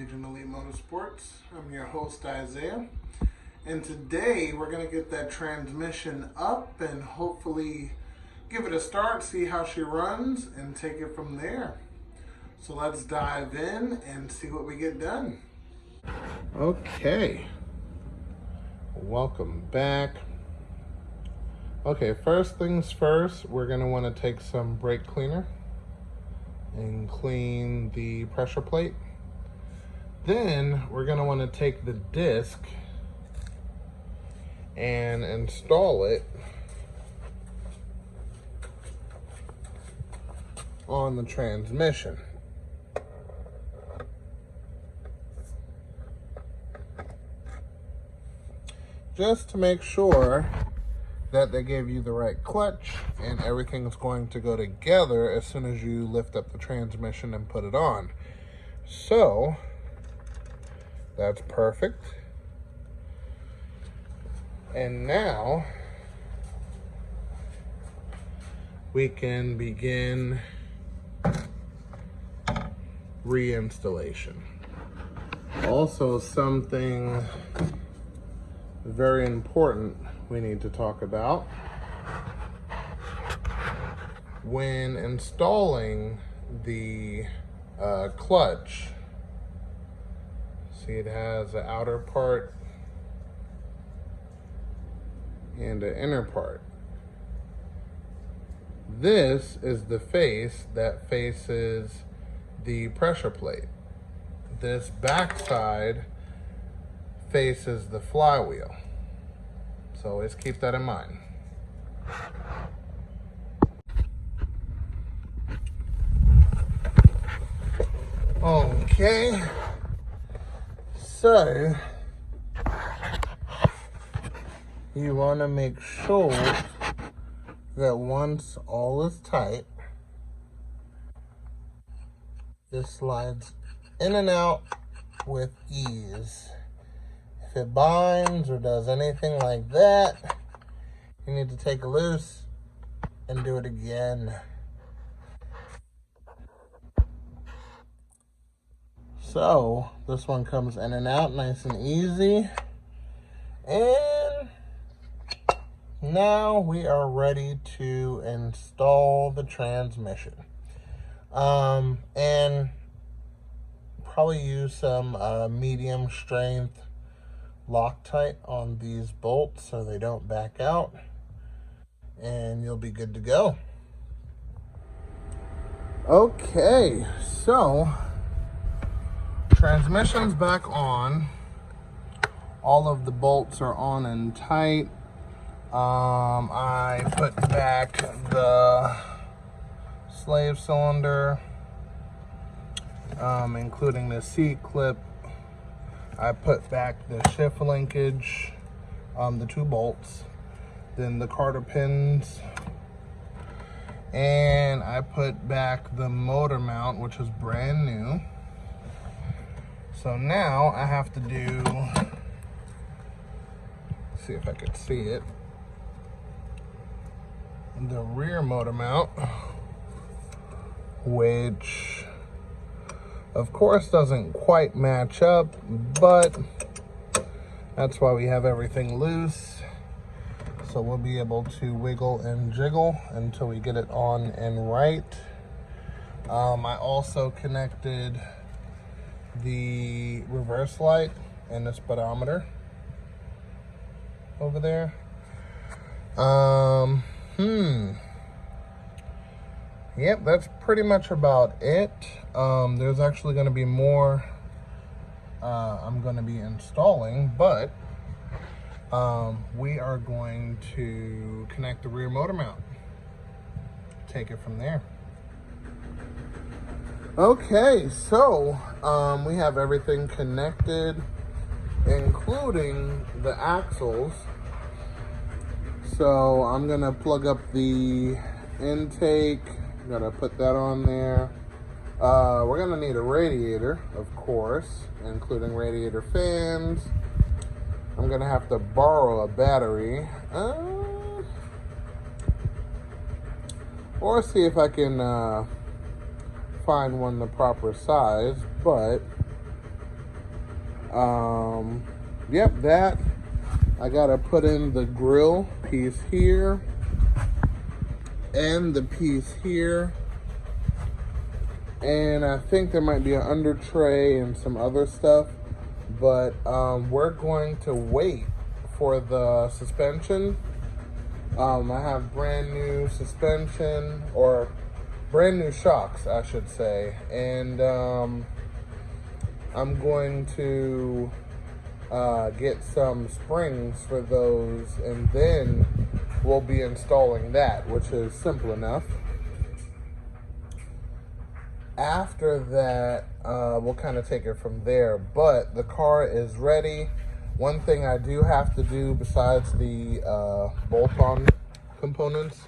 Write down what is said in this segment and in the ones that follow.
Region Elite Motorsports. I'm your host Isaiah, and today we're going to get that transmission up and hopefully give it a start, see how she runs, and take it from there. So let's dive in and see what we get done. Okay, welcome back. Okay, first things first, we're going to want to take some brake cleaner and clean the pressure plate. Then we're going to want to take the disc and install it on the transmission. Just to make sure that they gave you the right clutch and everything's going to go together as soon as you lift up the transmission and put it on. So that's perfect. And now we can begin reinstallation. Also, something very important we need to talk about. When installing the clutch, see it has an outer part and an inner part. This is the face that faces the pressure plate. This backside faces the flywheel. So always keep that in mind. Okay, so you want to make sure that once all is tight, this slides in and out with ease. If it binds or does anything like that, you need to take it loose and do it again. So this one comes in and out nice and easy. And now we are ready to install the transmission. And probably use some medium strength Loctite on these bolts so they don't back out, and you'll be good to go. Okay, so transmission's back on. All of the bolts are on and tight. I put back the slave cylinder, including the seat clip. I put back the shift linkage, the 2 bolts, then the Carter pins, and I put back the motor mount, which is brand new. So now I have to do, see if I can see it, the rear motor mount, which of course doesn't quite match up, but that's why we have everything loose. So we'll be able to wiggle and jiggle until we get it on and right. I also connected the reverse light and the speedometer over there. Yep, that's pretty much about it. There's actually going to be more I'm going to be installing, but we are going to connect the rear motor mount. Take it from there. Okay, so we have everything connected, including the axles. So I'm going to plug up the intake. Gonna put that on there. We're gonna need a radiator, of course, including radiator fans. I'm gonna have to borrow a battery, or see if I can find one the proper size, but Yep, that. I gotta put in the grill piece here and the piece here. And I think there might be an under tray and some other stuff, but we're going to wait for the suspension. I have brand new suspension, or brand new shocks, I should say, and I'm going to get some springs for those, and then we'll be installing that, which is simple enough. After that, we'll kind of take it from there, but the car is ready. One thing I do have to do besides the bolt-on components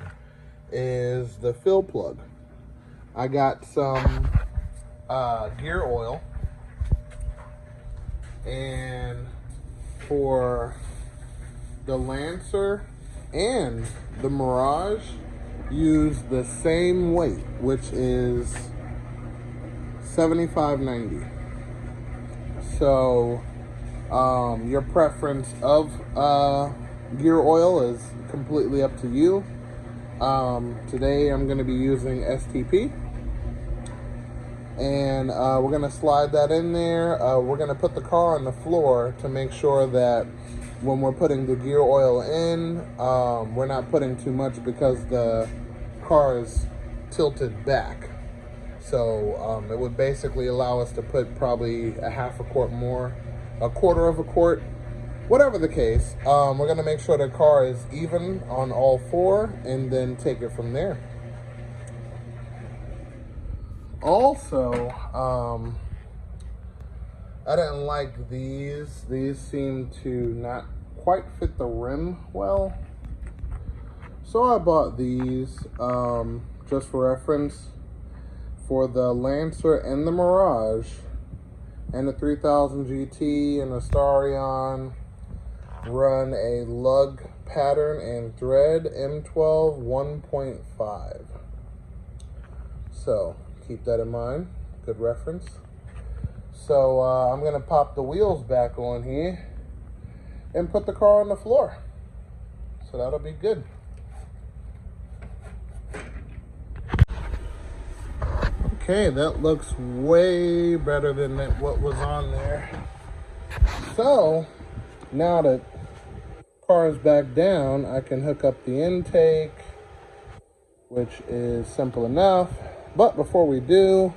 is the fill plug. I got some gear oil, and for the Lancer and the Mirage, use the same weight, which is 75.90. So your preference of gear oil is completely up to you. Today I'm going to be using STP, and we're going to slide that in there. We're going to put the car on the floor to make sure that when we're putting the gear oil in, we're not putting too much because the car is tilted back. So it would basically allow us to put probably a half a quart more, a quarter of a quart, whatever the case. We're going to make sure the car is even on all four and then take it from there. Also, I didn't like these. These seem to not quite fit the rim well. So I bought these just for reference. For the Lancer and the Mirage and the 3000 GT and the Starion, run a lug pattern and thread M12 1.5. So keep that in mind, good reference. So I'm gonna pop the wheels back on here and put the car on the floor. So that'll be good. Okay, that looks way better than what was on there. So now that car is back down, I can hook up the intake, which is simple enough. But before we do,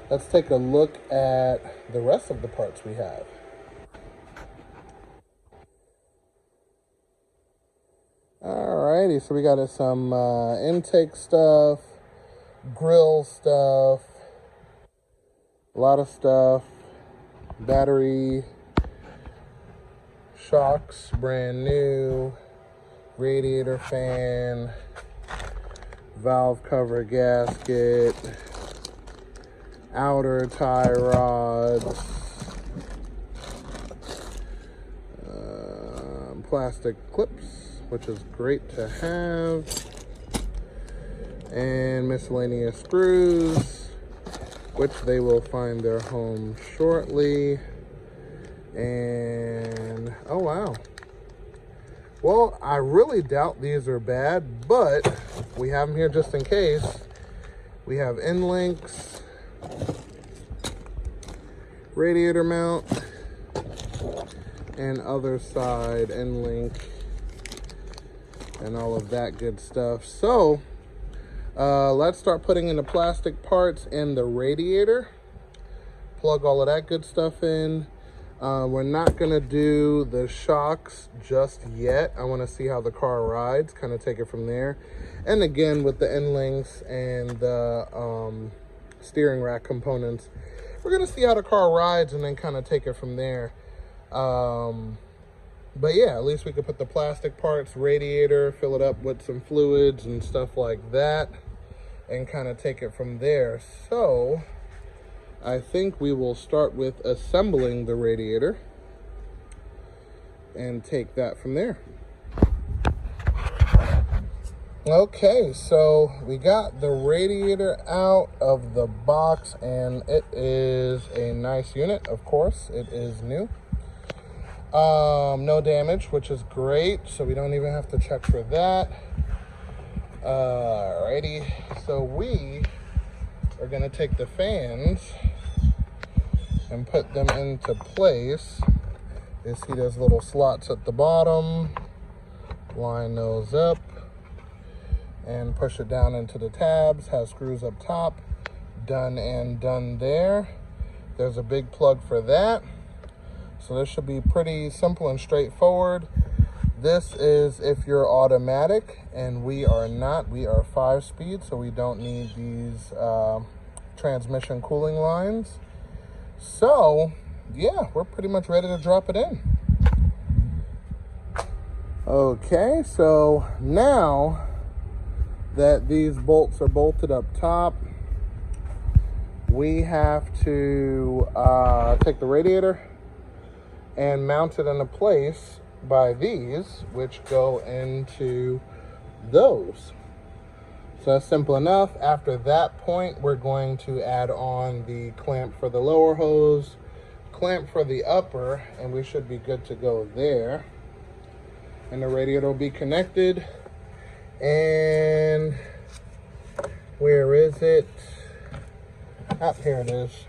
let's take a look at the rest of the parts we have. Alrighty, so we got some intake stuff, grill stuff, a lot of stuff, battery, shocks, brand new, radiator fan, valve cover gasket, outer tie rods, plastic clips, which is great to have, and miscellaneous screws, which they will find their home shortly. And oh wow, well, I really doubt these are bad, but we have them here just in case. We have end links, radiator mount, and other side end link, and all of that good stuff. So let's start putting in the plastic parts and the radiator. Plug all of that good stuff in. We're not gonna do the shocks just yet. I wanna see how the car rides, kind of take it from there. And again, with the end links and the steering rack components, we're gonna see how the car rides and then kind of take it from there. But yeah, at least we could put the plastic parts, radiator, fill it up with some fluids and stuff like that, and kind of take it from there. So I think we will start with assembling the radiator and take that from there. Okay, so we got the radiator out of the box, and it is a nice unit. Of course, it is new. No damage, which is great, so we don't even have to check for that. Alrighty, so we are gonna take the fans and put them into place. You see those little slots at the bottom. Line those up and push it down into the tabs. Has screws up top. Done and done there. There's a big plug for that. So this should be pretty simple and straightforward. This is if you're automatic, and we are not. We are 5-speed, so we don't need these transmission cooling lines. So yeah, we're pretty much ready to drop it in. Okay, so now that these bolts are bolted up top, we have to take the radiator and mount it into place by these, which go into those. So that's simple enough. After that point, we're going to add on the clamp for the lower hose, clamp for the upper, and we should be good to go there. And the radiator will be connected. And where is it? Here it is.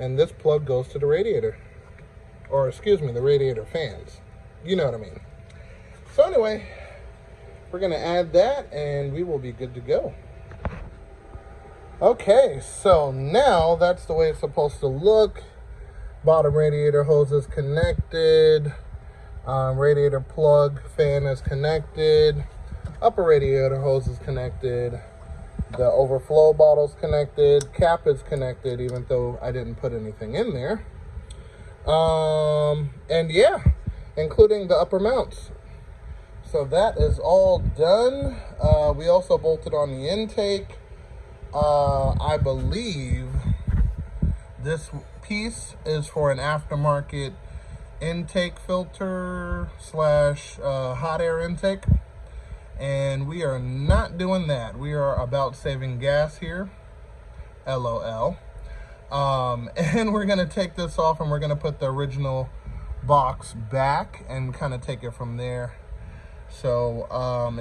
And this plug goes to the radiator. Or excuse me, the radiator fans. You know what I mean. So anyway, we're gonna add that and we will be good to go. Okay, so now that's the way it's supposed to look. Bottom radiator hose is connected. Radiator plug fan is connected. Upper radiator hose is connected. The overflow bottle's connected. Cap is connected, even though I didn't put anything in there. And yeah, including the upper mounts. So that is all done. We also bolted on the intake. I believe this piece is for an aftermarket intake filter slash hot air intake, and we are not doing that. We are about saving gas here, LOL. And we're gonna take this off and we're gonna put the original box back and kind of take it from there. So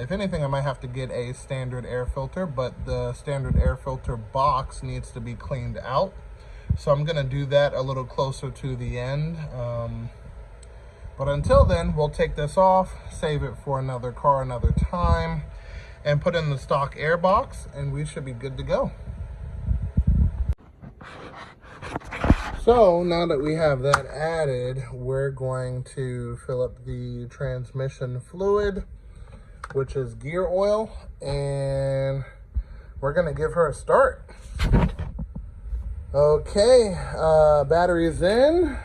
if anything, I might have to get a standard air filter, but the standard air filter box needs to be cleaned out. So I'm gonna do that a little closer to the end. But until then, we'll take this off, save it for another car, another time, and put in the stock air box, and we should be good to go. So now that we have that added, we're going to fill up the transmission fluid, which is gear oil, and we're gonna give her a start. Okay, battery's in.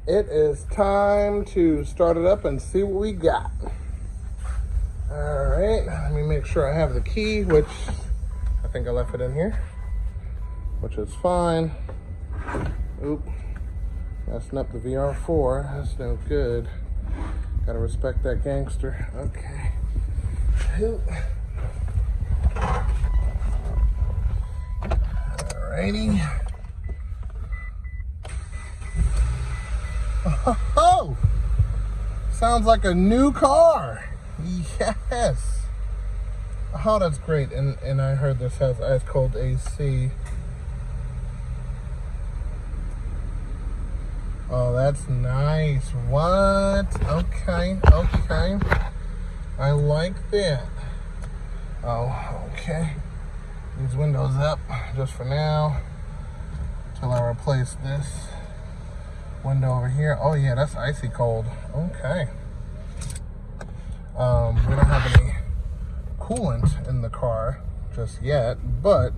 It is time to start it up and see what we got. All right, let me make sure I have the key, which I think I left it in here, which is fine. Oop, messing up the VR4, that's no good. Gotta respect that gangster. Okay. Oop. Alrighty. Oh, sounds like a new car. Yes. Oh, that's great. And I heard this has ice cold AC. Oh, that's nice. What? Okay, okay. I like that. Oh, okay. These windows up just for now till I replace this window over here. Oh yeah, that's icy cold. Okay. We don't have any coolant in the car just yet, but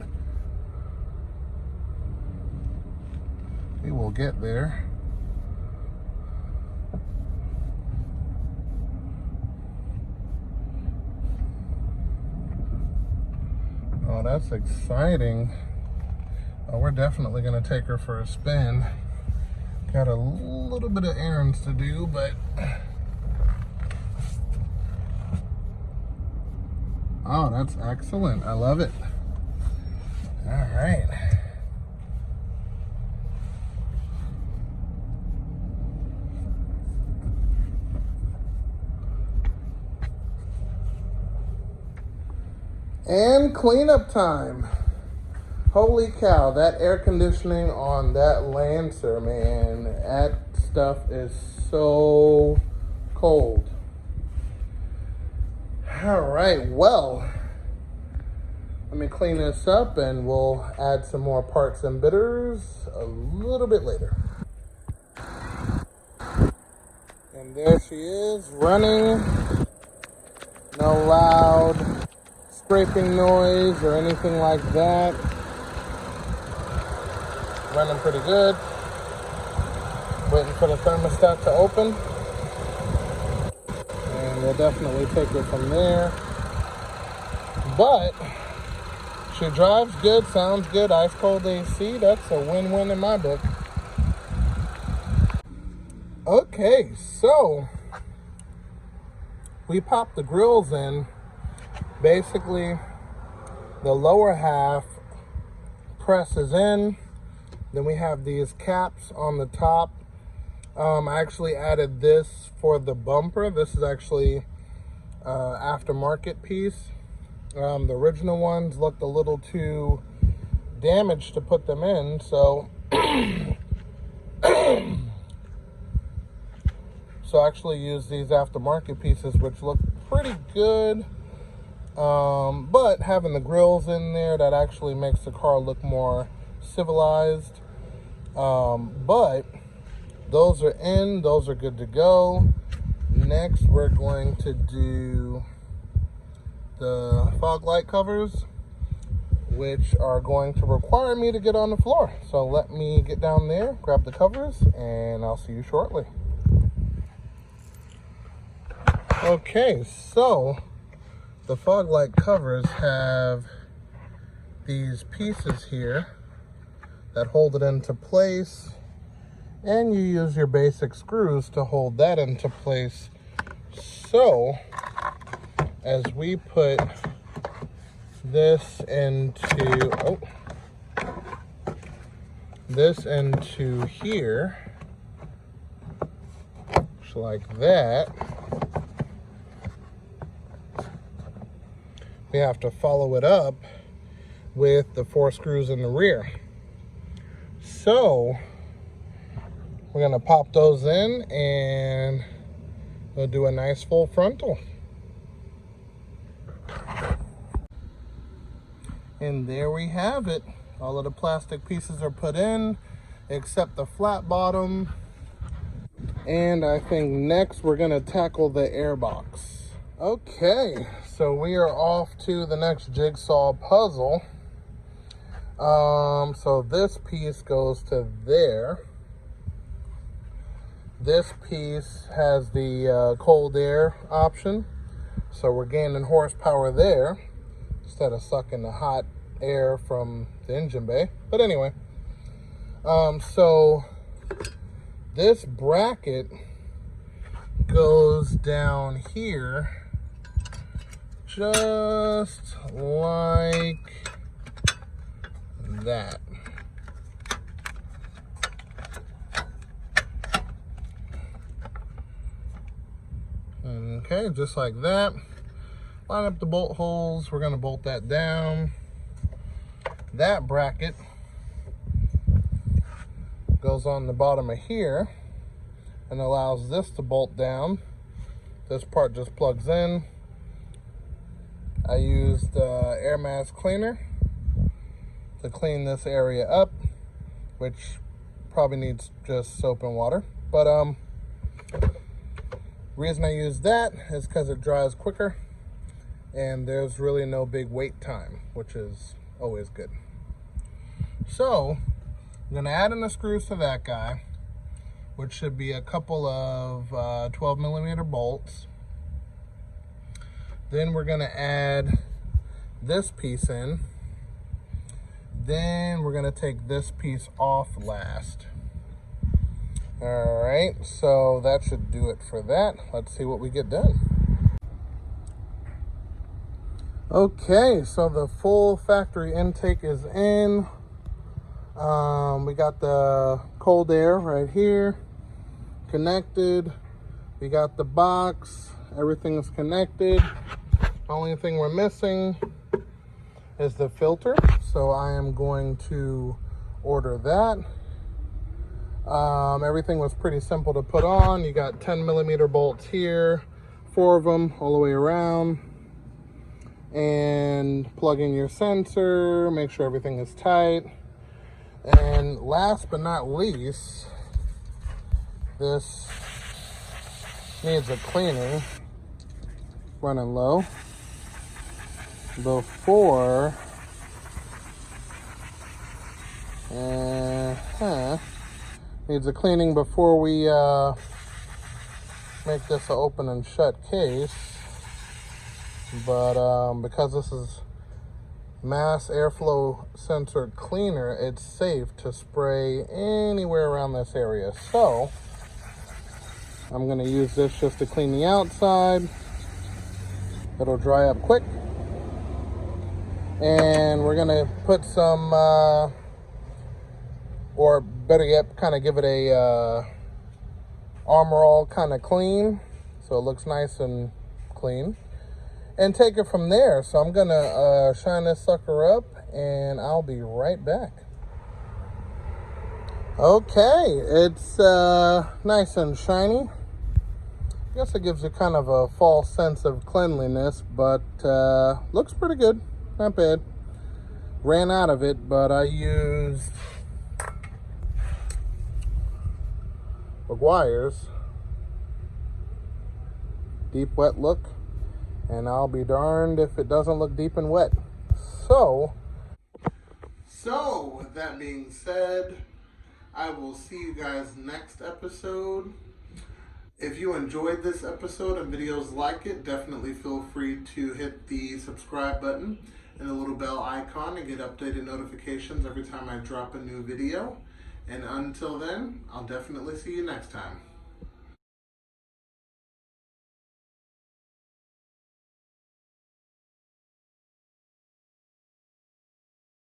we will get there. Oh, that's exciting. Oh, we're definitely gonna take her for a spin. Got a little bit of errands to do, but Oh, that's excellent. I love it. All right. And cleanup time. Holy cow, that air conditioning on that Lancer, man, that stuff is so cold. All right, well, let me clean this up and we'll add some more parts and bitters a little bit later. And there she is, running. No loud scraping noise or anything like that. Running pretty good. Waiting for the thermostat to open. And we'll definitely take it from there. But she drives good, sounds good, ice cold AC. That's a win-win in my book. Okay, so we popped the grills in. Basically, the lower half presses in. Then we have these caps on the top. I actually added this for the bumper. This is actually aftermarket piece. The original ones looked a little too damaged to put them in, so so I actually use these aftermarket pieces, which look pretty good. But having the grills in there, that actually makes the car look more civilized. But those are in, those are good to go. Next, we're going to do the fog light covers, which are going to require me to get on the floor. So let me get down there, grab the covers, and I'll see you shortly. Okay, so the fog light covers have these pieces here that hold it into place, and you use your basic screws to hold that into place. So as we put this into here, just like that, we have to follow it up with the 4 screws in the rear. So we're gonna pop those in and we'll do a nice full frontal. And there we have it. All of the plastic pieces are put in, except the flat bottom. And I think next we're gonna tackle the airbox. Okay, so we are off to the next jigsaw puzzle. So this piece goes to there. This piece has the cold air option, so we're gaining horsepower there instead of sucking the hot air from the engine bay. But anyway, so this bracket goes down here just like that. Okay, just like that. Line up the bolt holes. We're going to bolt that down. That bracket goes on the bottom of here and allows this to bolt down. This part just plugs in. I used air mask cleaner to clean this area up, which probably needs just soap and water. But reason I use that is because it dries quicker and there's really no big wait time, which is always good. So I'm gonna add in the screws to that guy, which should be a couple of 12mm bolts. Then we're gonna add this piece in. Then we're gonna take this piece off last. All right, so that should do it for that. Let's see what we get done. Okay, so the full factory intake is in. We got the cold air right here connected. We got the box. Everything is connected. Only thing we're missing is the filter. So I am going to order that. Everything was pretty simple to put on. You got 10mm bolts here, 4 of them all the way around. And plug in your sensor, make sure everything is tight. And last but not least, this needs a cleaning, running low, before needs a cleaning before we make this an open and shut case. But because this is mass airflow sensor cleaner, it's safe to spray anywhere around this area. So I'm going to use this just to clean the outside. It'll dry up quick. And we're going to put some, or better yet, kind of give it a Armor All kind of clean, so it looks nice and clean. And take it from there. So I'm gonna shine this sucker up and I'll be right back. Okay, it's nice and shiny. I guess it gives you kind of a false sense of cleanliness, but looks pretty good, not bad. Ran out of it, but I used McGuire's Deep Wet Look. And I'll be darned if it doesn't look deep and wet. So with that being said, I will see you guys next episode. If you enjoyed this episode and videos like it, definitely feel free to hit the subscribe button and the little bell icon to get updated notifications every time I drop a new video. And until then, I'll definitely see you next time.